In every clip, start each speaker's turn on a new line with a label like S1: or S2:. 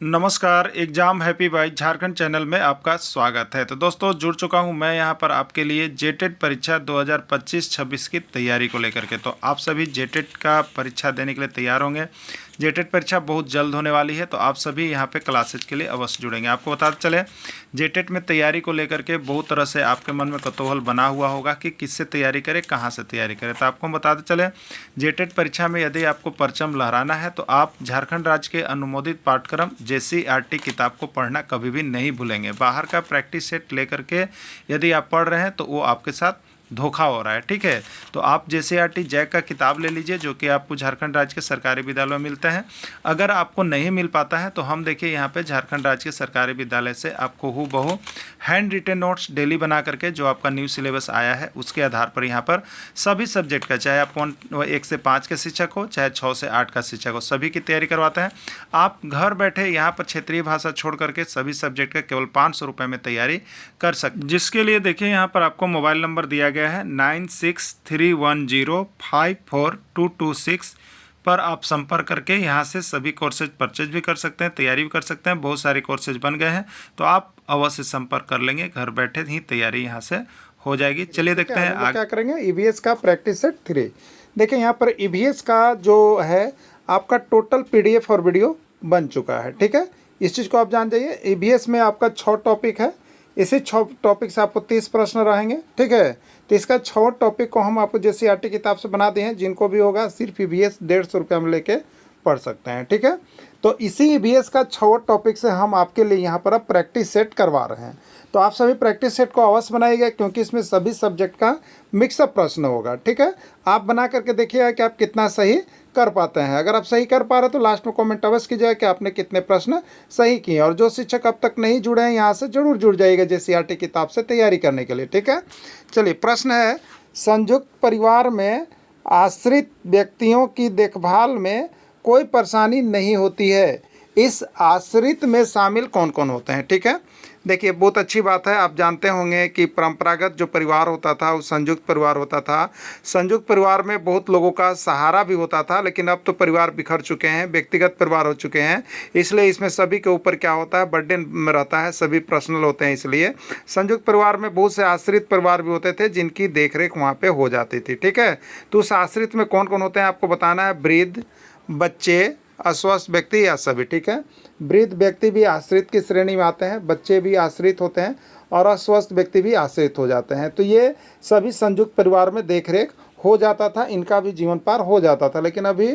S1: नमस्कार, exam happy by Jharkhand channel में आपका स्वागत है। तो दोस्तों जुड़ चुका हूं मैं यहां पर आपके लिए जेटेट परीक्षा 2025-26 की तैयारी को लेकर के। तो आप सभी जेटेट का परीक्षा देने के लिए तैयार होंगे। जेटेट परीक्षा बहुत जल्द होने वाली है, तो आप सभी यहां पे क्लासेज के लिए अवश्य जुड़ेंगे। आपको बताते चले, जेटेट में तैयारी को लेकर के बहुत तरह से आपके मन में कौतूहल बना हुआ होगा कि किससे तैयारी करें, कहाँ से तैयारी करें। तो आपको हम बताते चले, जेटेट परीक्षा में यदि आपको परचम लहराना है तो आप झारखंड राज्य के अनुमोदित पाठ्यक्रम JCERT किताब को पढ़ना कभी भी नहीं भूलेंगे। बाहर का प्रैक्टिस सेट लेकर के यदि आप पढ़ रहे हैं तो वो आपके साथ धोखा हो रहा है, ठीक है। तो आप JCERT जैक का किताब ले लीजिए, जो कि आपको झारखंड राज्य के सरकारी विद्यालयों में मिलते हैं। अगर आपको नहीं मिल पाता है तो हम देखिए यहाँ पे झारखंड राज्य के सरकारी विद्यालय से आपको हूबहू हैंड रिटेन नोट्स डेली बना करके, जो आपका न्यू सिलेबस आया है उसके आधार पर यहाँ पर सभी सब्जेक्ट का, चाहे आप 1 से 5 के शिक्षक हो, चाहे 6 से 8 का शिक्षक हो, सभी की तैयारी करवाते हैं। आप घर बैठे यहाँ पर क्षेत्रीय भाषा छोड़ करके सभी सब्जेक्ट का केवल 500 रुपये में तैयारी कर सकते, जिसके लिए देखिए यहाँ पर आपको मोबाइल नंबर दिया गया है 9631054226 पर आप संपर्क करके यहाँ से सभी कोर्सेज परचेज भी कर सकते हैं, तैयारी भी कर सकते हैं। बहुत सारे कोर्सेज बन गए हैं, तो आप अवश्य संपर्क कर लेंगे, घर बैठे ही तैयारी यहाँ से हो जाएगी। चलिए देखते हैं आगे
S2: क्या करेंगे। EVS का प्रैक्टिस सेट 3 देखिए, यहाँ पर EVS का जो है आपका टोटल PDF और वीडियो बन चुका है, ठीक है। इस चीज़ को आप जान जाइए। EVS में आपका 6 टॉपिक है, इसी 6 टॉपिक से आपको 30 प्रश्न रहेंगे, ठीक है। तो इसका 6 टॉपिक को हम आपको JCERT किताब से बना दिए हैं, जिनको भी होगा सिर्फ EVS 150 रुपये में लेके पढ़ सकते हैं, ठीक है। तो इसी EVS का 6 टॉपिक से हम आपके लिए यहाँ पर अब प्रैक्टिस सेट करवा रहे हैं। तो आप सभी प्रैक्टिस सेट को अवश्य बनाइएगा, क्योंकि इसमें सभी सब्जेक्ट का मिक्सअप प्रश्न होगा, ठीक है। आप बना करके देखिएगा कि आप कितना सही कर पाते हैं। अगर आप सही कर पा रहे हैं तो लास्ट में कमेंट अवश्य कीजिएगा कि आपने कितने प्रश्न सही किए। और जो शिक्षक अब तक नहीं जुड़े हैं, यहाँ से जरूर जुड़ जाइएगा JCERT किताब से तैयारी करने के लिए, ठीक है। चलिए, प्रश्न है, संयुक्त परिवार में आश्रित व्यक्तियों की देखभाल में कोई परेशानी नहीं होती है। इस आश्रित में शामिल कौन कौन होते हैं, ठीक है। देखिए, बहुत अच्छी बात है। आप जानते होंगे कि परंपरागत जो परिवार होता था वो संयुक्त परिवार होता था। संयुक्त परिवार में बहुत लोगों का सहारा भी होता था, लेकिन अब तो परिवार बिखर चुके हैं, व्यक्तिगत परिवार हो चुके हैं। इसलिए इसमें सभी के ऊपर क्या होता है, बर्डन में रहता है, सभी पर्सनल होते हैं। इसलिए संयुक्त परिवार में बहुत से आश्रित परिवार भी होते थे, जिनकी देखरेख वहाँ पर हो जाती थी, ठीक है। तो उस आश्रित में कौन कौन होते हैं आपको बताना है। वृद्ध, बच्चे, अस्वस्थ व्यक्ति या सभी, ठीक है। वृद्ध व्यक्ति भी आश्रित की श्रेणी में आते हैं, बच्चे भी आश्रित होते हैं और अस्वस्थ व्यक्ति भी आश्रित हो जाते हैं। तो ये सभी संयुक्त परिवार में देखरेख हो जाता था, इनका भी जीवन पार हो जाता था। लेकिन अभी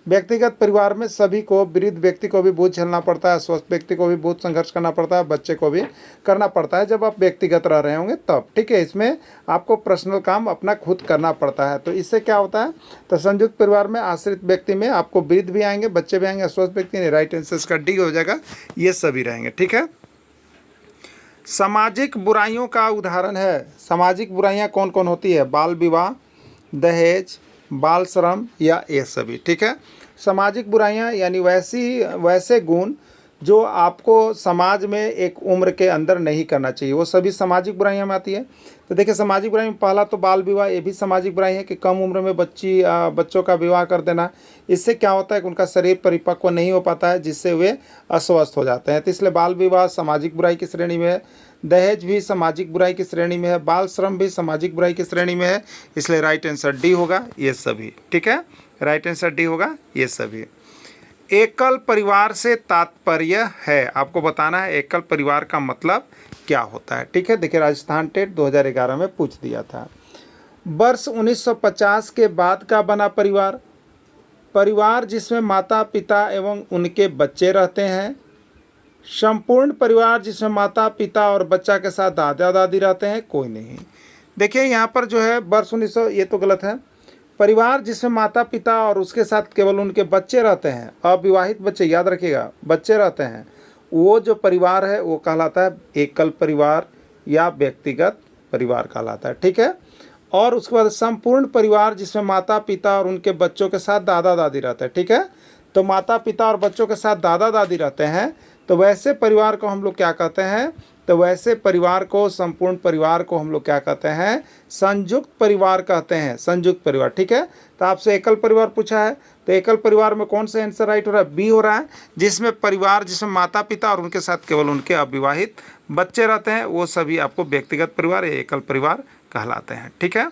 S2: व्यक्तिगत परिवार में सभी को, वृद्ध व्यक्ति को भी बहुत झेलना पड़ता है, स्वस्थ व्यक्ति को भी बहुत संघर्ष करना पड़ता है, बच्चे को भी करना पड़ता है, जब आप व्यक्तिगत रह रहे होंगे तब, ठीक है। इसमें आपको पर्सनल काम अपना खुद करना पड़ता है। तो इससे क्या होता है, तो संयुक्त परिवार में आश्रित व्यक्ति में आपको वृद्ध भी आएंगे, बच्चे भी आएंगे, स्वस्थ व्यक्ति नहीं, राइट आंसर इसका डी हो जाएगा, ये सभी रहेंगे, ठीक है। सामाजिक बुराइयों का उदाहरण है। सामाजिक बुराइयाँ कौन कौन होती है, बाल विवाह, दहेज, बाल श्रम या ये सभी, ठीक है। सामाजिक बुराइयां यानी वैसे गुण जो आपको समाज में एक उम्र के अंदर नहीं करना चाहिए, वो सभी सामाजिक बुराइयां में आती है। तो देखिए, सामाजिक बुराई में पहला तो बाल विवाह, ये भी सामाजिक बुराई है कि कम उम्र में बच्चों का विवाह कर देना। इससे क्या होता है कि उनका शरीर परिपक्व नहीं हो पाता है, जिससे वे अस्वस्थ हो जाते हैं। तो इसलिए बाल विवाह सामाजिक बुराई की श्रेणी में है, दहेज भी सामाजिक बुराई की श्रेणी में है, बाल श्रम भी सामाजिक बुराई की श्रेणी में है। इसलिए राइट आंसर डी होगा, ये सभी, ठीक है। राइट आंसर डी होगा, ये सभी। एकल परिवार से तात्पर्य है, आपको बताना है एकल परिवार का मतलब क्या होता है, ठीक है। देखिए, राजस्थान टेट 2011 में पूछ दिया था। वर्ष 1950 के बाद का बना परिवार, परिवार जिसमें माता पिता एवं उनके बच्चे रहते हैं। संपूर्ण परिवार जिसमें माता पिता और बच्चा के साथ दादा दादी रहते हैं, कोई नहीं। देखिए, यहाँ पर जो है वर्ष 1900, ये तो गलत है। परिवार जिसमें माता पिता और उसके साथ केवल उनके बच्चे रहते हैं, अविवाहित बच्चे, याद रखिएगा, बच्चे रहते हैं, वो जो परिवार है वो कहलाता है एकल परिवार या व्यक्तिगत परिवार कहलाता है, ठीक है। और उसके बाद संपूर्ण परिवार जिसमें माता पिता और उनके बच्चों के साथ दादा दादी रहते हैं, ठीक है। तो माता पिता और बच्चों के साथ दादा दादी रहते हैं, तो वैसे परिवार को हम लोग क्या कहते हैं, तो वैसे परिवार को, संपूर्ण परिवार को हम लोग क्या कहते हैं? संयुक्त परिवार कहते हैं, संयुक्त परिवार। ठीक है, तो आपसे एकल परिवार पूछा है, तो एकल परिवार में कौन सा आंसर राइट हो रहा है? बी हो रहा है, जिसमें परिवार, जिसमें माता पिता और उनके साथ केवल उनके अविवाहित बच्चे रहते हैं, वो सभी आपको व्यक्तिगत परिवार या एकल परिवार कहलाते हैं। ठीक है,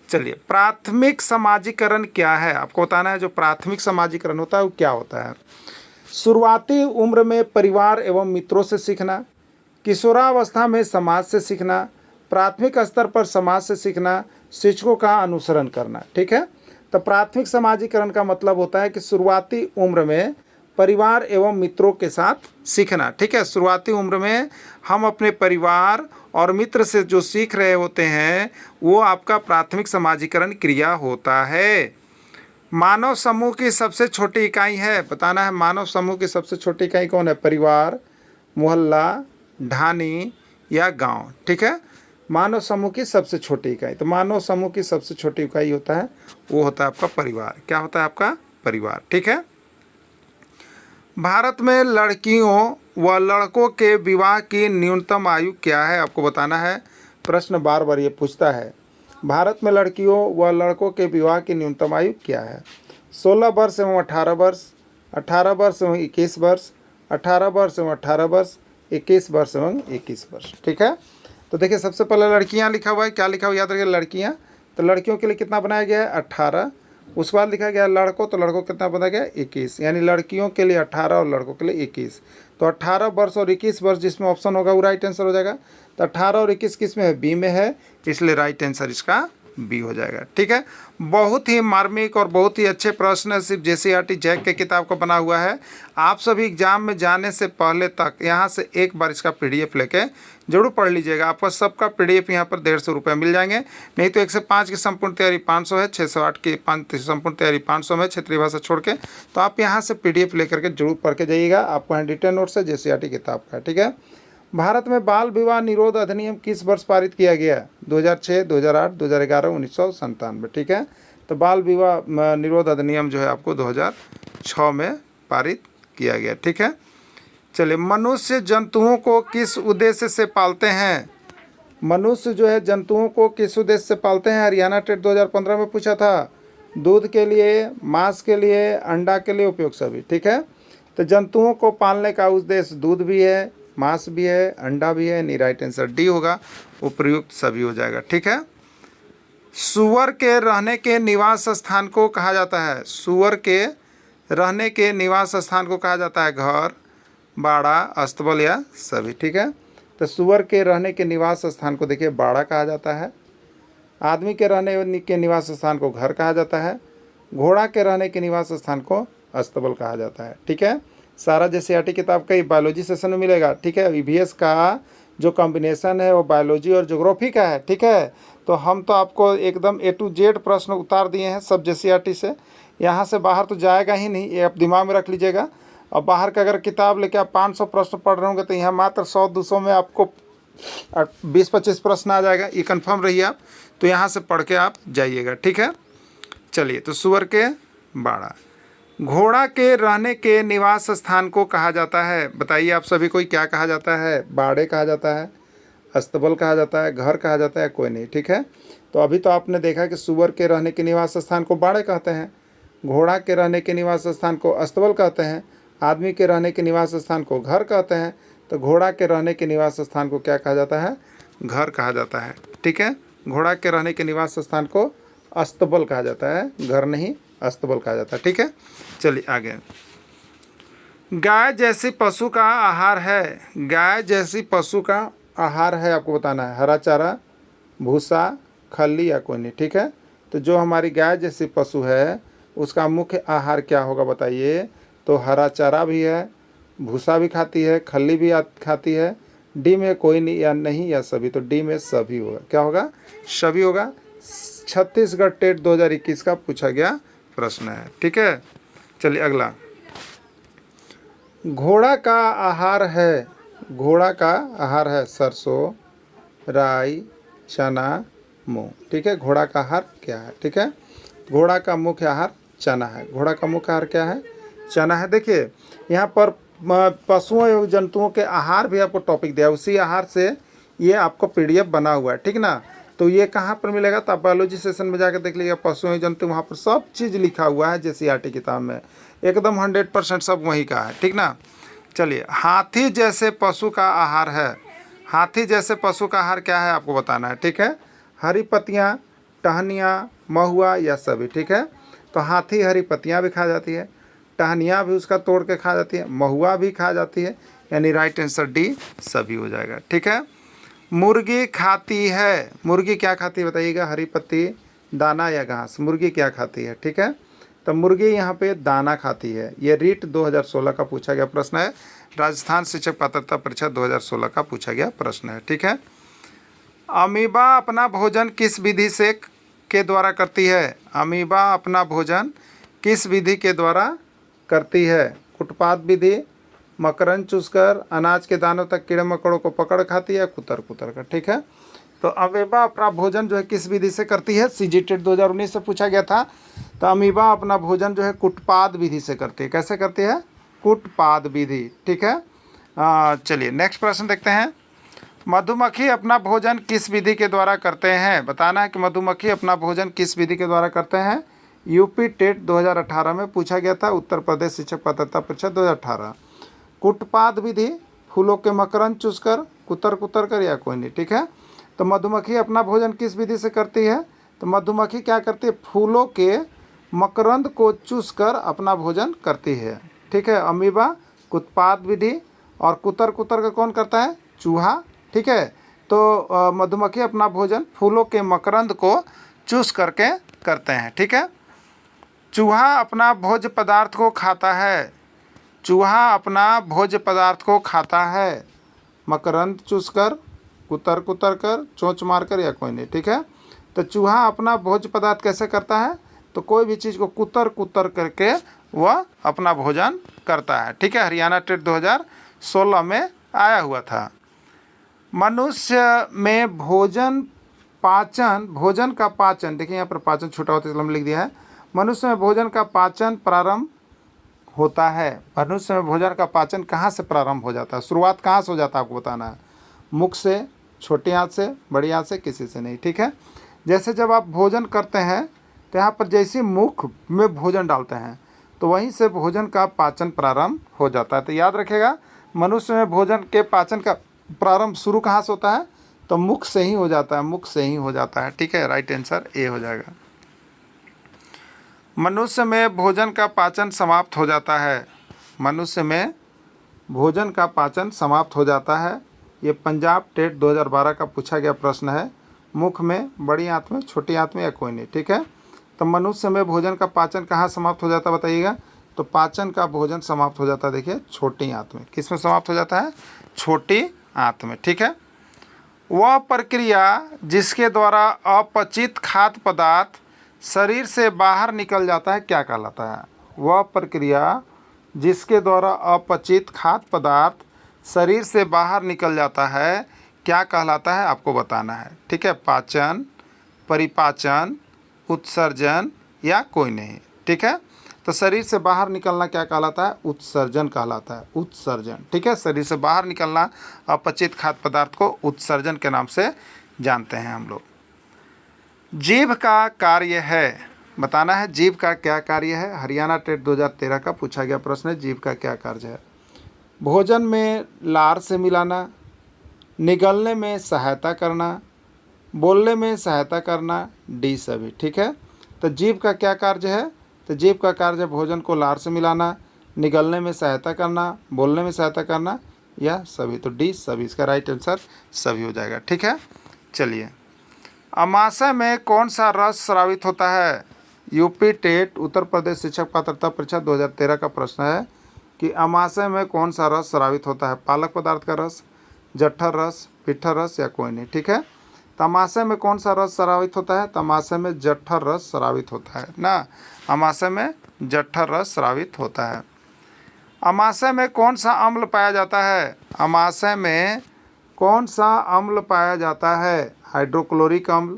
S2: चलिए, प्राथमिक समाजीकरण क्या है आपको बताना है। जो प्राथमिक समाजीकरण होता है वो क्या होता है? शुरुआती उम्र में परिवार एवं मित्रों से सीखना, किशोरावस्था में समाज से सीखना, प्राथमिक स्तर पर समाज से सीखना, शिक्षकों का अनुसरण करना। ठीक है, तो प्राथमिक समाजीकरण का मतलब होता है कि शुरुआती उम्र में परिवार एवं मित्रों के साथ सीखना। ठीक है, शुरुआती उम्र में हम अपने परिवार और मित्र से जो सीख रहे होते हैं वो आपका प्राथमिक समाजीकरण क्रिया होता है। मानव समूह की सबसे छोटी इकाई है, बताना है मानव समूह की सबसे छोटी इकाई कौन है? परिवार, मोहल्ला, ढानी या गांव। ठीक है, मानव समूह की सबसे छोटी इकाई, तो मानव समूह की सबसे छोटी इकाई होता है वो होता है आपका परिवार। क्या होता है? आपका परिवार। ठीक है, भारत में लड़कियों व लड़कों के विवाह की न्यूनतम आयु क्या है आपको बताना है। प्रश्न बार बार ये पूछता है, भारत में लड़कियों व लड़कों के विवाह की न्यूनतम आयु क्या है? 16 वर्ष एवं 18 वर्ष, 18 वर्ष एवं 21 वर्ष, 18 वर्ष एवं 18 वर्ष, 21 वर्ष एवं 21 वर्ष। ठीक है, तो देखिए सबसे पहले लड़कियां लिखा हुआ है, क्या लिखा हुआ याद रखिए? लड़कियां, तो लड़कियों के लिए कितना बनाया गया है? 18। उसके बाद लिखा गया लड़कों, तो लड़कों कितना बनाया गया? 21, यानी लड़कियों के लिए 18 और लड़कों के लिए 21। तो 18 वर्ष और 21 वर्ष जिसमें ऑप्शन होगा वो राइट आंसर हो जाएगा। तो 18 और 21 किस में है? बी में है, इसलिए राइट आंसर इसका बी हो जाएगा। ठीक है, बहुत ही मार्मिक और बहुत ही अच्छे प्रश्न सिर्फ JCERT जैक के किताब का बना हुआ है। आप सभी एग्जाम में जाने से पहले तक यहाँ से एक बार इसका PDF लेके जरूर पढ़ लीजिएगा। आपको सबका PDF यहाँ पर 150 रुपये मिल जाएंगे। नहीं तो 1 से 5 की संपूर्ण तैयारी 500 है, 6 से 8 की संपूर्ण तैयारी 500 में, क्षेत्रीय भाषा छोड़ के। तो आप यहाँ से PDF लेकर के जरूर पढ़ के जाइएगा। आपको यहाँ डिटेल नोट्स है JCERT किताब का। ठीक है, भारत में बाल विवाह निरोध अधिनियम किस वर्ष पारित किया गया? 2006, 2008, 2011, 1997। ठीक है, तो बाल विवाह निरोध अधिनियम जो है आपको 2006 में पारित किया गया। ठीक है, चलिए, मनुष्य जंतुओं को किस उद्देश्य से पालते हैं? मनुष्य जो है जंतुओं को किस उद्देश्य से पालते हैं? हरियाणा टेट 2015 में पूछा था। दूध के लिए, मांस के लिए, अंडा के लिए, उपयोग सभी। ठीक है, तो जंतुओं को पालने का उद्देश्य दूध भी है, मांस भी है, अंडा भी है, नहीं राइट आंसर डी होगा, उपयुक्त सभी हो जाएगा। ठीक है, सूअर के रहने के निवास स्थान को कहा जाता है? सूअर के रहने के निवास स्थान को कहा जाता है घर, बाड़ा, अस्तबल या सभी। ठीक है, तो सूअर के रहने के निवास स्थान को देखिए बाड़ा कहा जाता है। आदमी के रहने के निवास स्थान को घर कहा जाता है। घोड़ा के रहने के निवास स्थान को अस्तबल कहा जाता है। ठीक है, सारा JCERT किताब का बायोलॉजी सेशन में मिलेगा। ठीक है, EVS का जो कॉम्बिनेशन है वो बायोलॉजी और ज्योग्राफी का है। ठीक है, तो हम तो आपको एकदम A to Z प्रश्न उतार दिए हैं सब JCERT से। यहाँ से बाहर तो जाएगा ही नहीं, ये आप दिमाग में रख लीजिएगा। और बाहर का अगर किताब लेके आप 500 प्रश्न पढ़ रहे होंगे तो यहाँ मात्र 100-200 में आपको 20-25 प्रश्न आ जाएगा, ये कन्फर्म रहिए आप। तो यहाँ से पढ़ के आप जाइएगा। ठीक है, चलिए, तो सूअर के बाड़ा। घोड़ा के रहने के निवास स्थान को कहा जाता है? बताइए आप सभी को क्या कहा जाता है? बाड़े कहा जाता है, अस्तबल कहा जाता है, घर कहा जाता है, कोई नहीं। ठीक है, तो अभी तो आपने देखा कि सूअर के रहने के निवास स्थान को बाड़े कहते हैं, घोड़ा के रहने के निवास स्थान को अस्तबल कहते हैं, आदमी के रहने के निवास स्थान को घर कहते हैं। तो घोड़ा के रहने के निवास स्थान को क्या कहा जाता है? घर कहा जाता है। ठीक है, घोड़ा के रहने के निवास स्थान को अस्तबल कहा जाता है, घर नहीं अस्तबल कहा जाता है। ठीक है, चलिए आगे। गाय जैसी पशु का आहार है? गाय जैसी पशु का आहार है आपको बताना है हरा चारा, भूसा, खल्ली या कोई नहीं। ठीक है, तो जो हमारी गाय जैसी पशु है उसका मुख्य आहार क्या होगा बताइए? तो हरा चारा भी है, भूसा भी खाती है, खल्ली भी खाती है। डी में कोई नहीं या नहीं या सभी, तो डी में सभी होगा। क्या होगा? सभी होगा। छत्तीसगढ़ टेट 2021 का पूछा गया प्रश्न है। ठीक है, चलिए अगला। घोड़ा का आहार है, घोड़ा का आहार है सरसों, राई, चना, मूंग। ठीक है, घोड़ा का आहार क्या है? ठीक है, घोड़ा का मुख्य आहार चना है। घोड़ा का मुख्य आहार क्या है? चना है। देखिए यहाँ पर पशुओं एवं जंतुओं के आहार भी आपको टॉपिक दिया है, उसी आहार से ये आपको पीडीएफ बना हुआ है, ठीक ना। तो ये कहाँ पर मिलेगा, तो आप बायोलॉजी सेशन में जाकर देख लीजिएगा, पशु एवं जंतु, वहाँ पर सब चीज़ लिखा हुआ है जेसीईआरटी किताब में, एकदम 100% सब वहीं का है, ठीक ना। चलिए, हाथी जैसे पशु का आहार है, हाथी जैसे पशु का आहार क्या है आपको बताना है, ठीक है। हरी पत्तियाँ, टहनियाँ, महुआ या सभी, ठीक है। तो हाथी हरी पत्तियाँ भी खा जाती है, टहनियाँ भी उसका तोड़ के खा जाती है, महुआ भी खा जाती है, यानी राइट आंसर डी सभी हो जाएगा, ठीक है। मुर्गी खाती है, मुर्गी क्या खाती है बताइएगा, हरी पत्ती, दाना या घास, मुर्गी क्या खाती है, ठीक है। तो मुर्गी यहाँ पे दाना खाती है। ये रीट 2016 का पूछा गया प्रश्न है, राजस्थान शिक्षक पात्रता परीक्षा 2016 का पूछा गया प्रश्न है, ठीक है। अमीबा अपना भोजन किस विधि से के द्वारा करती है, अमीबा अपना भोजन किस विधि के द्वारा करती है, उत्पाद विधि, मकरंद चूसकर, अनाज के दानों तक कीड़े मकोड़ों को पकड़ खाती है, कुतर कुतर कर, ठीक है। तो अमीबा अपना भोजन जो है किस विधि से करती है, सीजीटेट 2019 से पूछा गया था। तो अमीबा अपना भोजन जो है कुटपाद विधि से करती है, कैसे करती है, कुटपाद विधि, ठीक है। चलिए नेक्स्ट प्रश्न देखते हैं। मधुमक्खी अपना भोजन किस विधि के द्वारा करते हैं, बताना है कि मधुमक्खी अपना भोजन किस विधि के द्वारा करते हैं। यूपी टेट 2018 में पूछा गया था, उत्तर प्रदेश शिक्षक पात्रता परीक्षा 2018। कुटपाद विधि, फूलों के मकरंद चूसकर, कुतर कुतर कर या कोई नहीं, ठीक है। तो मधुमक्खी अपना भोजन किस विधि से करती है, तो मधुमक्खी क्या करती है, फूलों के मकरंद को चूसकर अपना भोजन करती है, ठीक है। अमीबा कुत्पाद विधि, और कुतर कुतर का कौन करता है, चूहा, ठीक है। तो मधुमक्खी अपना भोजन फूलों के मकरंद को चूस करके करते हैं, ठीक है। चूहा अपना भोज्य पदार्थ को खाता है, चूहा अपना भोज्य पदार्थ को खाता है, मकरंद चूसकर, कुतर कुतर कर, चोंच मारकर या कोई नहीं, ठीक है। तो चूहा अपना भोज्य पदार्थ कैसे करता है, तो कोई भी चीज़ को कुतर कुतर करके वह अपना भोजन करता है, ठीक है। हरियाणा टेट 2016 में आया हुआ था। मनुष्य में भोजन का पाचन, देखिए यहाँ पर पाचन छूटा होता है इसलिए हमने लिख दिया है। मनुष्य में भोजन का पाचन प्रारंभ होता है, मनुष्य में भोजन का पाचन कहाँ से प्रारंभ हो जाता है, शुरुआत कहाँ से हो जाता है आपको बताना है, मुख से, छोटी आँत से, बड़ी आँत से, किसी से नहीं, ठीक है। जैसे जब आप भोजन करते हैं तो यहाँ पर जैसे मुख में भोजन डालते हैं तो वहीं से भोजन का पाचन प्रारंभ हो जाता है। तो याद रखिएगा, मनुष्य में भोजन के पाचन का प्रारंभ शुरू कहाँ से होता है, तो मुख से ही हो जाता है, मुख से ही हो जाता है, ठीक है। राइट आंसर ए हो जाएगा। मनुष्य में भोजन का पाचन समाप्त हो जाता है, मनुष्य में भोजन का पाचन समाप्त हो जाता है। ये पंजाब टेट 2012 का पूछा गया प्रश्न है, मुख में, बड़ी आंत में, छोटी आंत में या कोई नहीं, ठीक है। तो मनुष्य में भोजन का पाचन कहाँ समाप्त हो जाता है बताइएगा, तो पाचन का भोजन समाप्त हो जाता है, देखिए छोटी आंत में, किस में समाप्त हो जाता है, छोटी आंत में, ठीक है। वह प्रक्रिया जिसके द्वारा अपचित खाद्य पदार्थ शरीर से बाहर निकल जाता है क्या कहलाता है, वह प्रक्रिया जिसके द्वारा अपचित खाद्य पदार्थ शरीर से बाहर निकल जाता है क्या कहलाता है आपको बताना है, ठीक है। पाचन, परिपाचन, उत्सर्जन या कोई नहीं, ठीक है। तो शरीर से बाहर निकलना क्या कहलाता है, उत्सर्जन कहलाता है, उत्सर्जन, ठीक है। शरीर से बाहर निकलना अपचित खाद्य पदार्थ को उत्सर्जन के नाम से जानते हैं हम लोग। जीभ का कार्य है, बताना है जीभ का क्या कार्य है। हरियाणा टेट 2013 का पूछा गया प्रश्न है, जीभ का क्या कार्य है। भोजन में लार से मिलाना, निगलने में सहायता करना, बोलने में सहायता करना, डी सभी, ठीक है। तो जीभ का क्या कार्य है, तो जीभ का कार्य है भोजन को लार से मिलाना, निगलने में सहायता करना, बोलने में सहायता करना या सभी, तो डी सभी, इसका राइट आंसर सभी हो जाएगा, ठीक है। चलिए, अमाशय में कौन सा रस स्रावित होता है, यूपी टेट उत्तर प्रदेश शिक्षक पात्रता परीक्षा 2013 का प्रश्न है कि अमाशय में कौन सा रस स्रावित होता है, पालक पदार्थ का रस, जठर रस, पिट्ठर रस या कोई नहीं, ठीक है। अमाशय में कौन सा रस स्रावित होता है, तो अमाशय में जठर रस स्रावित होता है ना, अमाशय में जठर रस स्रावित होता है। अमाशय में कौन सा अम्ल पाया जाता है, अमाशय में कौन सा अम्ल पाया जाता है, हाइड्रोक्लोरिक अम्ल,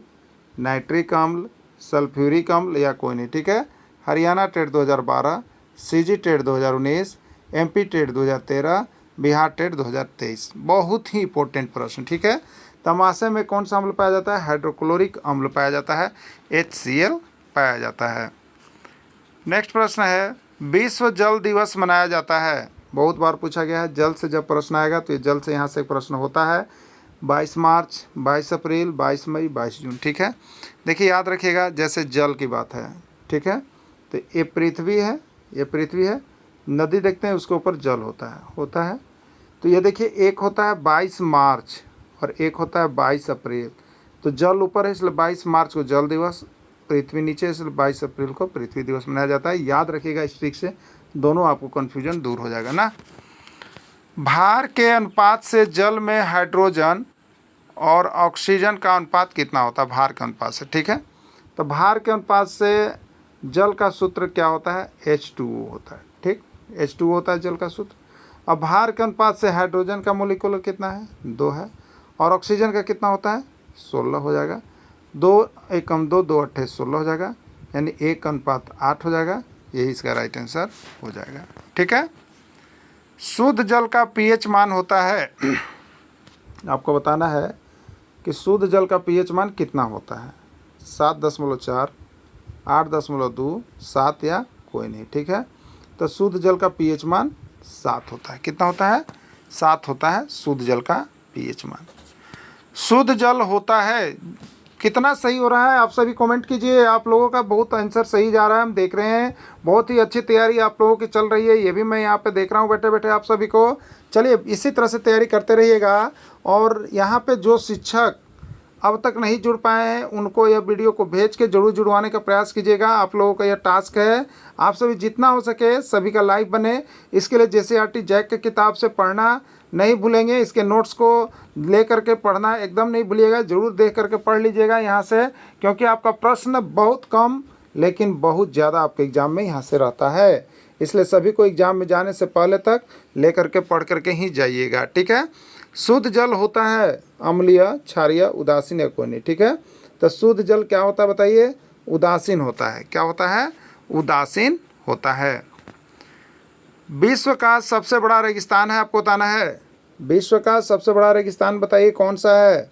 S2: नाइट्रिक अम्ल, सल्फ्यूरिक अम्ल या कोई नहीं, ठीक है। Haryana TET 2012, CG TET 2019, MP TET 2013, Bihar TET 2023। बहुत ही इंपॉर्टेंट प्रश्न, ठीक है। तमाशे में कौन सा अम्ल पाया जाता है? हाइड्रोक्लोरिक अम्ल पाया जाता है, HCl पाया जाता है। नेक्स्ट प्रश्न है, विश्व जल दिवस मनाया जाता है। बहुत बार पूछा गया है, जल से जब प्रश्न आएगा तो ये जल से यहाँ से प्रश्न होता है। 22 मार्च, 22 अप्रैल, 22 मई, 22 जून, ठीक है। देखिए याद रखिएगा, जैसे जल की बात है, ठीक है, तो ये पृथ्वी है, ये पृथ्वी है, नदी देखते हैं उसके ऊपर जल होता है। तो ये देखिए, एक होता है 22 मार्च और एक होता है 22 अप्रैल। तो जल ऊपर है इसलिए 22 मार्च को जल दिवस, पृथ्वी नीचे इसलिए 22 अप्रैल को पृथ्वी दिवस मनाया जाता है। याद रखिएगा इस ट्रिक से, दोनों आपको कन्फ्यूजन दूर हो जाएगा ना। भार के अनुपात से जल में हाइड्रोजन और ऑक्सीजन का अनुपात कितना होता है? भार के अनुपात से, ठीक है। तो भार के अनुपात से जल का सूत्र क्या होता है? H2O होता है, ठीक। H2O होता है जल का सूत्र। अब भार के अनुपात से हाइड्रोजन का मोलिकुलर कितना है? 2 है। और ऑक्सीजन का कितना होता है? 16 हो जाएगा। 2 एकम 2, 2 अट्ठे 16 हो जाएगा, यानी 1:8 हो जाएगा। यही इसका राइट आंसर हो जाएगा, ठीक है। शुद्ध जल का pH मान होता है आपको बताना है कि शुद्ध जल का pH मान कितना होता है? 7.4, 8.2, 7 या कोई नहीं, ठीक है। तो शुद्ध जल का pH मान 7 होता है। कितना होता है? 7 होता है शुद्ध जल का pH मान। शुद्ध जल होता है, कितना सही हो रहा है आप सभी कमेंट कीजिए। आप लोगों का बहुत आंसर सही जा रहा है, हम देख रहे हैं। बहुत ही अच्छी तैयारी आप लोगों की चल रही है, ये भी मैं यहाँ पे देख रहा हूँ बैठे बैठे आप सभी को। चलिए इसी तरह से तैयारी करते रहिएगा। और यहाँ पे जो शिक्षक अब तक नहीं जुड़ पाए हैं उनको यह वीडियो को भेज के जरूर जुड़वाने का प्रयास कीजिएगा। आप लोगों का यह टास्क है, आप सभी जितना हो सके सभी का लाइव बने। इसके लिए JCERT जैक की किताब से पढ़ना नहीं भूलेंगे, इसके नोट्स को ले करके पढ़ना एकदम नहीं भूलिएगा, ज़रूर देख करके पढ़ लीजिएगा यहाँ से, क्योंकि आपका प्रश्न बहुत कम लेकिन बहुत ज़्यादा आपके एग्ज़ाम में यहाँ से रहता है। इसलिए सभी को एग्ज़ाम में जाने से पहले तक ले करके पढ़ करके ही जाइएगा, ठीक है। शुद्ध जल होता है अम्लीय, क्षारीय, उदासीन या कोई नहीं, ठीक है। तो शुद्ध जल क्या होता है बताइए? उदासीन होता है। क्या होता है? उदासीन होता है। विश्व का सबसे बड़ा रेगिस्तान है, आपको बताना है। विश्व का सबसे बड़ा रेगिस्तान बताइए कौन सा है?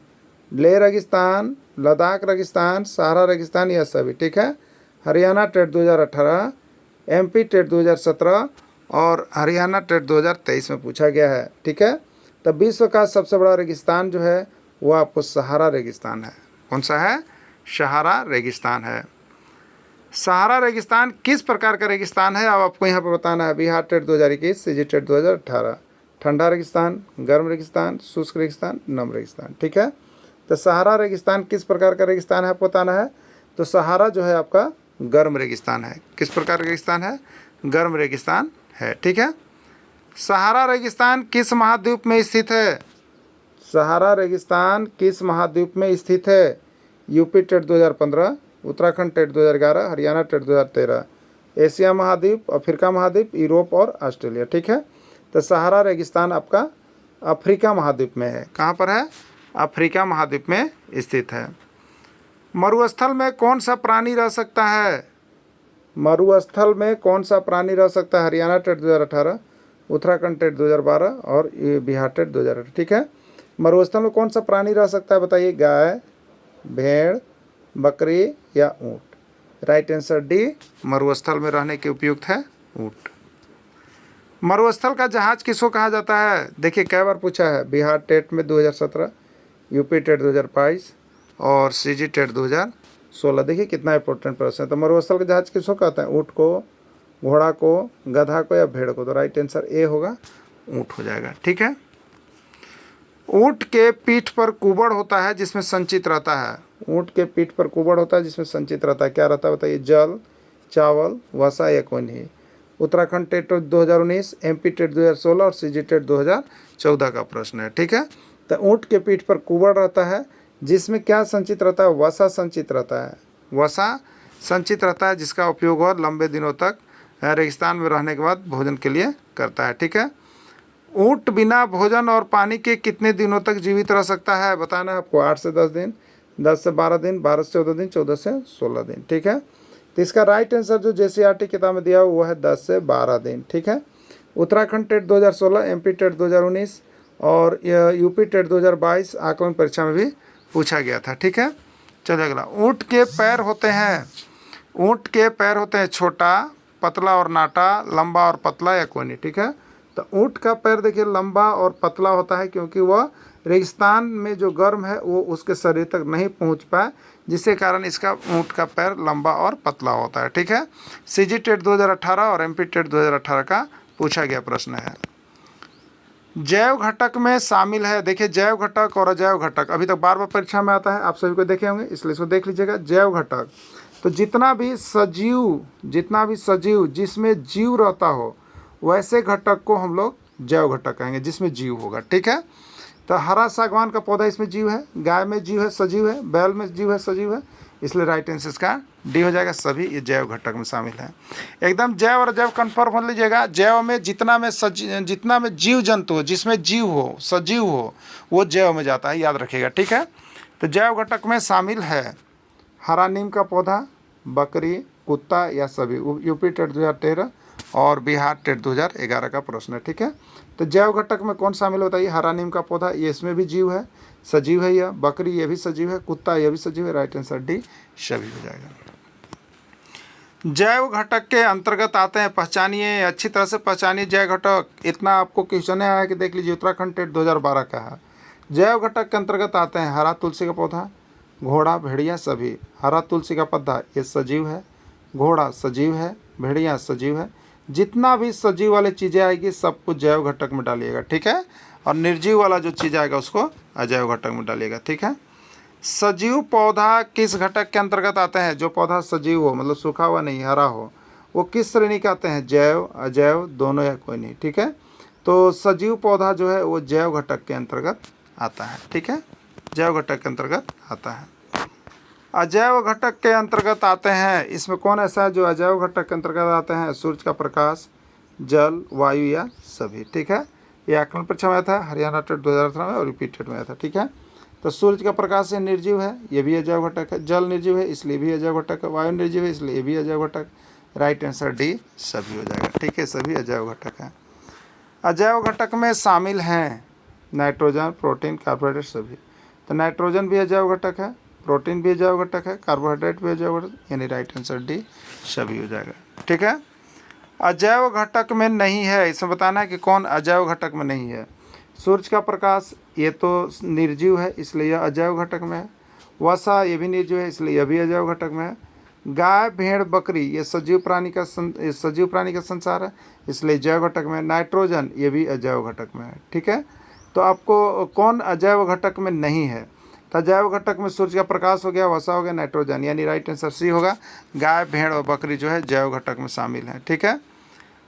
S2: लेह रेगिस्तान, लद्दाख रेगिस्तान, सहारा रेगिस्तान, यह सभी, ठीक है। हरियाणा टेट 2018, MP टेट 2017 और हरियाणा टेट 2023 में पूछा गया है, ठीक है। तो विश्व का सबसे बड़ा रेगिस्तान जो है वो आपको सहारा रेगिस्तान है। कौन सा है? सहारा रेगिस्तान है। सहारा रेगिस्तान किस प्रकार का रेगिस्तान है अब आपको यहाँ पर बताना है। Bihar TET 2021, CG TET 2018। ठंडा रेगिस्तान, गर्म रेगिस्तान, शुष्क रेगिस्तान, नम रेगिस्तान, ठीक है। तो सहारा रेगिस्तान किस प्रकार का रेगिस्तान है आपको बताना है। तो सहारा जो है आपका गर्म रेगिस्तान है। किस प्रकार का रेगिस्तान है? गर्म रेगिस्तान है, ठीक है। सहारा रेगिस्तान किस महाद्वीप में स्थित है? सहारा रेगिस्तान किस महाद्वीप में स्थित है? UP TET 2015, Uttarakhand TET 2011, Haryana TET 2013। Asia महाद्वीप, अफ्रीका महाद्वीप, यूरोप और ऑस्ट्रेलिया, ठीक है। तो सहारा रेगिस्तान आपका अफ्रीका महाद्वीप में है। कहाँ पर है? अफ्रीका महाद्वीप में स्थित है। मरुस्थल में कौन सा प्राणी रह सकता है? मरुस्थल में कौन सा प्राणी रह सकता है? हरियाणा टेट 2018, उत्तराखंड टेट 2012 और बिहार टेट 2018, ठीक है। मरुस्थल में कौन सा प्राणी रह सकता है बताइए? गाय, भेड़, बकरी या ऊँट? राइट आंसर डी, मरुस्थल में रहने के उपयुक्त है ऊँट। मरुस्थल का जहाज किसको कहा जाता है? देखिए कई बार पूछा है। बिहार टेट में 2017, यूपी टेट 2022 और CG टेट 2016। देखिए कितना इंपॉर्टेंट प्रश्न है। तो मरुस्थल का जहाज किसको कहते हैं? ऊँट को, घोड़ा को, गधा को या भेड़ को? तो राइट आंसर ए होगा, ऊँट हो जाएगा, ठीक है। ऊँट के पीठ पर कुबड़ होता है जिसमें संचित रहता है। ऊँट के पीठ पर कुबड़ होता है जिसमें संचित रहता है, क्या रहता है बताइए? जल, चावल, वसा या कोई नहीं? उत्तराखंड टेट 2019, MP टेट 2016 और CG टेट 2014 का प्रश्न है, ठीक है। तो ऊँट के पीठ पर कुबड़ रहता है जिसमें क्या संचित रहता है? वसा संचित रहता है। वसा संचित रहता है जिसका उपयोग वह लंबे दिनों तक रेगिस्तान में रहने के बाद भोजन के लिए करता है, ठीक है। ऊँट बिना भोजन और पानी के कितने दिनों तक जीवित रह सकता है बताना है आपको? 8 से 10 दिन, 10 से 12 दिन, 12 से 14 दिन, 14 से 16 दिन, ठीक है। तो इसका राइट आंसर जो JCERT किताब में दिया हुआ है 10 से 12 दिन, ठीक है। उत्तराखंड टेट 2016, एमपी टेट 2019 और यूपी टेट 2022 आकलन परीक्षा में भी पूछा गया था। ठीक है, चलिए अगला। ऊँट के पैर होते हैं, ऊँट के पैर होते हैं छोटा, पतला और नाटा, लंबा और पतला या कोई नहीं। ठीक है, तो ऊँट का पैर देखिए लंबा और पतला होता है क्योंकि वह रेगिस्तान में जो गर्म है वो उसके शरीर तक नहीं पहुंच पाए, जिसके कारण इसका ऊँट का पैर लंबा और पतला होता है। ठीक है, सीजी टेट 2018 और एमपी टेट 2018 का पूछा गया प्रश्न है। जैव घटक में शामिल है, देखिए जैव घटक और अजैव घटक अभी तक बार बार परीक्षा में आता है, आप सभी को देखे होंगे, इसलिए इसको देख लीजिएगा। जैव घटक तो जितना भी सजीव जिसमें जीव रहता हो वैसे घटक को हम लोग जैव घटक कहेंगे, जिसमें जीव होगा। ठीक है, तो हरा सागवान का पौधा इसमें जीव है, गाय में जीव है सजीव है, बैल में जीव है सजीव है, इसलिए राइट आंसर इसका डी हो जाएगा। सभी ये जैव घटक में शामिल है। एकदम जैव और अजैव कन्फर्म हो लीजिएगा। जैव में जितना में जीव जंतु हो, जिसमें जीव हो सजीव हो, वो जैव में जाता है, याद रखिएगा। ठीक है, तो जैव घटक में शामिल है हरा नीम का पौधा, बकरी, कुत्ता या सभी। यूपी टेट 2013 और बिहार टेट 2011 का प्रश्न है। ठीक है, तो जैव घटक में कौन शामिल होता है? ये हरा नीम का पौधा, ये इसमें भी जीव है, सजीव है। यह बकरी ये भी सजीव है, कुत्ता ये भी सजीव है। राइट आंसर डी सभी हो जाएगा। जैव घटक के अंतर्गत आते हैं, पहचानिए, अच्छी तरह से पहचानिए जैव घटक। इतना आपको क्वेश्चन आया है कि देख लीजिए, उत्तराखंड टेट 2012 का है। जैव घटक के अंतर्गत आते हैं हरा तुलसी का पौधा, घोड़ा, भेड़िया सभी। हरा तुलसी का पौधा ये सजीव है, घोड़ा सजीव है, भेड़िया सजीव है। जितना भी सजीव वाली चीज़ें आएगी सब कुछ जैव घटक में डालिएगा। ठीक है, और निर्जीव वाला जो चीज़ आएगा उसको अजैव घटक में डालिएगा। ठीक है, सजीव पौधा किस घटक के अंतर्गत आते हैं? जो पौधा सजीव हो, मतलब सूखा हुआ नहीं, हरा हो, वो किस श्रेणी के आते हैं? जैव, अजैव, दोनों या कोई नहीं। ठीक है, तो सजीव पौधा जो है वो जैव घटक के अंतर्गत आता है। ठीक है, जैव घटक के अंतर्गत आता है। अजैव घटक के अंतर्गत आते हैं, इसमें कौन ऐसा है जो अजैव घटक के अंतर्गत आते हैं? सूर्य का प्रकाश, जल, वायु या सभी। ठीक है, ये आकलन परीक्षा में आया था, हरियाणा टेट 2018 में और यूपी टेट में आया था। ठीक है, तो सूर्य का प्रकाश से निर्जीव है, ये भी अजैव घटक है। जल निर्जीव है इसलिए भी अजैव घटक है। वायु निर्जीव है इसलिए भी अजैव घटक। राइट आंसर डी सभी हो जाएगा। ठीक है, सभी अजैव घटक हैं। अजैव घटक में शामिल हैं नाइट्रोजन, प्रोटीन, कार्बोहाइड्रेट सभी। तो नाइट्रोजन भी अजैव घटक है, प्रोटीन भी अजैव घटक है, कार्बोहाइड्रेट भी अजैव घटक, यानी राइट आंसर डी सभी हो जाएगा। ठीक है, अजैव घटक में नहीं है, इसमें बताना है कि कौन अजैव घटक में नहीं है। सूर्य का प्रकाश ये तो निर्जीव है इसलिए यह अजैव घटक में है। वसा ये भी निर्जीव है इसलिए यह भी अजैव घटक में है। गाय, भेड़, बकरी ये सजीव प्राणी का संसार है इसलिए जैव घटक में। नाइट्रोजन ये भी अजैव घटक में है। ठीक है, तो आपको कौन अजैव घटक में नहीं है? तो अजैव घटक में सूर्य का प्रकाश हो गया, वसा हो गया, नाइट्रोजन, यानी राइट आंसर सी होगा। गाय, भेड़ और बकरी जो है जैव घटक में शामिल है। ठीक है,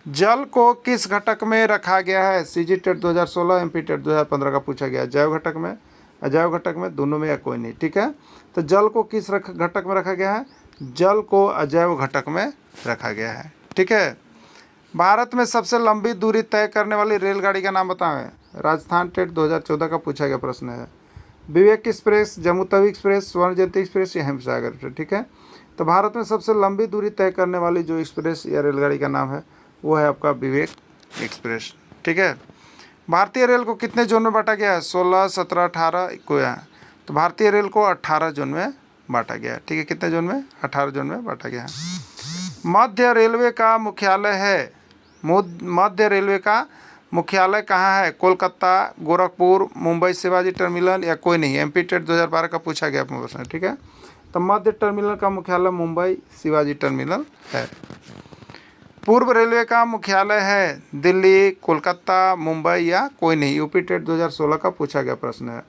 S2: जल को किस घटक में रखा गया है? सीजी टेट 2016, एमपी टेट 2015 का पूछा गया। जैव घटक में, अजैव घटक में, दोनों में या कोई नहीं। ठीक है, तो जल को किस घटक में रखा गया है? जल को अजैव घटक में रखा गया है। ठीक है, भारत में सबसे लंबी दूरी तय करने वाली रेलगाड़ी का नाम बताएं। राजस्थान टेट 2014 का पूछा गया प्रश्न है। विवेक एक्सप्रेस, जम्मू तवी एक्सप्रेस, स्वर्ण जयंती एक्सप्रेस या हिमसागर एक्सप्रेस। ठीक है, तो भारत में सबसे लंबी दूरी तय करने वाली जो एक्सप्रेस या रेलगाड़ी का नाम है वो है आपका विवेक एक्सप्रेस। ठीक है, भारतीय रेल को कितने जोन में बांटा गया है? 16, 17, 18 को है। तो भारतीय रेल को 18 जोन में बांटा गया है। ठीक है, कितने जोन में? 18 जोन में बांटा गया है। मध्य रेलवे का मुख्यालय है, मध्य रेलवे का मुख्यालय कहाँ है? कोलकाता, गोरखपुर, मुंबई शिवाजी टर्मिनल या कोई नहीं। एमपी टेट 2012 का पूछा गया प्रश्न। ठीक है, तो मध्य टर्मिनल का मुख्यालय मुंबई शिवाजी टर्मिनल है। पूर्व रेलवे का मुख्यालय है दिल्ली, कोलकाता, मुंबई या कोई नहीं। यूपी टेट 2016 का पूछा गया प्रश्न है।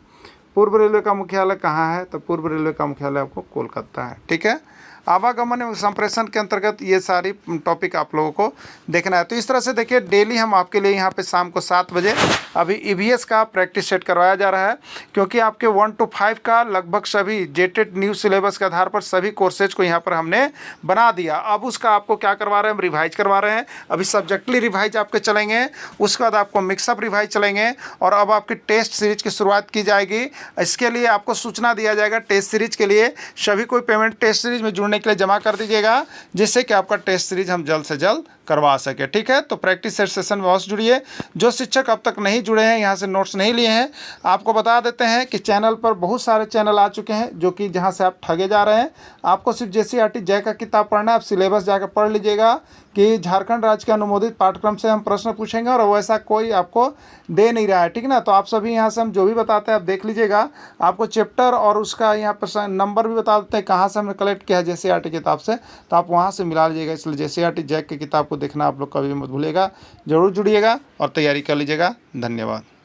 S2: पूर्व रेलवे का मुख्यालय कहाँ है? तो पूर्व रेलवे का मुख्यालय आपको कोलकाता है। ठीक है, आवागमन एवं संप्रेषण के अंतर्गत ये सारी टॉपिक आप लोगों को देखना है। तो इस तरह से देखिए, डेली हम आपके लिए यहाँ पे शाम को 7 बजे अभी ईवीएस का प्रैक्टिस सेट करवाया जा रहा है, क्योंकि आपके 1 to 5 का लगभग सभी जेटेड न्यू सिलेबस के आधार पर सभी कोर्सेज को यहाँ पर हमने बना दिया। अब उसका आपको क्या करवा रहे हैं? हम रिवाइज करवा रहे हैं। अभी सब्जेक्टली रिवाइज आपके चलेंगे, उसके बाद आपको मिक्सअप रिवाइज चलेंगे, और अब आपकी टेस्ट सीरीज की शुरुआत की जाएगी। इसके लिए आपको सूचना दिया जाएगा टेस्ट सीरीज के लिए। सभी कोई पेमेंट टेस्ट सीरीज में जुड़ने जुड़ने के लिए जमा कर दीजिएगा, जिससे कि आपका टेस्ट सीरीज हम जल्द से जल्द करवा सके। ठीक है, तो प्रैक्टिस सेट सेशन में अवश्य जुड़िए। जो शिक्षक अब तक नहीं जुड़े हैं, यहाँ से नोट्स नहीं लिए हैं, आपको बता देते हैं कि चैनल पर बहुत सारे चैनल आ चुके हैं जो कि जहाँ से आप ठगे जा रहे हैं। आपको सिर्फ JCERT जय का किताब पढ़ना है। आप सिलेबस जाकर पढ़ लीजिएगा कि झारखंड राज्य के अनुमोदित पाठ्यक्रम से हम प्रश्न पूछेंगे और वैसा कोई आपको दे नहीं रहा है। ठीक ना, तो आप सभी यहाँ से हम जो भी बताते हैं आप देख लीजिएगा। आपको चैप्टर और उसका यहाँ पर नंबर भी बता देते हैं कहाँ से हमने कलेक्ट किया है JCERT किताब से, तो आप वहाँ से मिला लीजिएगा। इसलिए JCERT जैक की किताब को देखना आप लोग कभी मत भूलिएगा। ज़रूर जुड़िएगा और तैयारी कर लीजिएगा। धन्यवाद।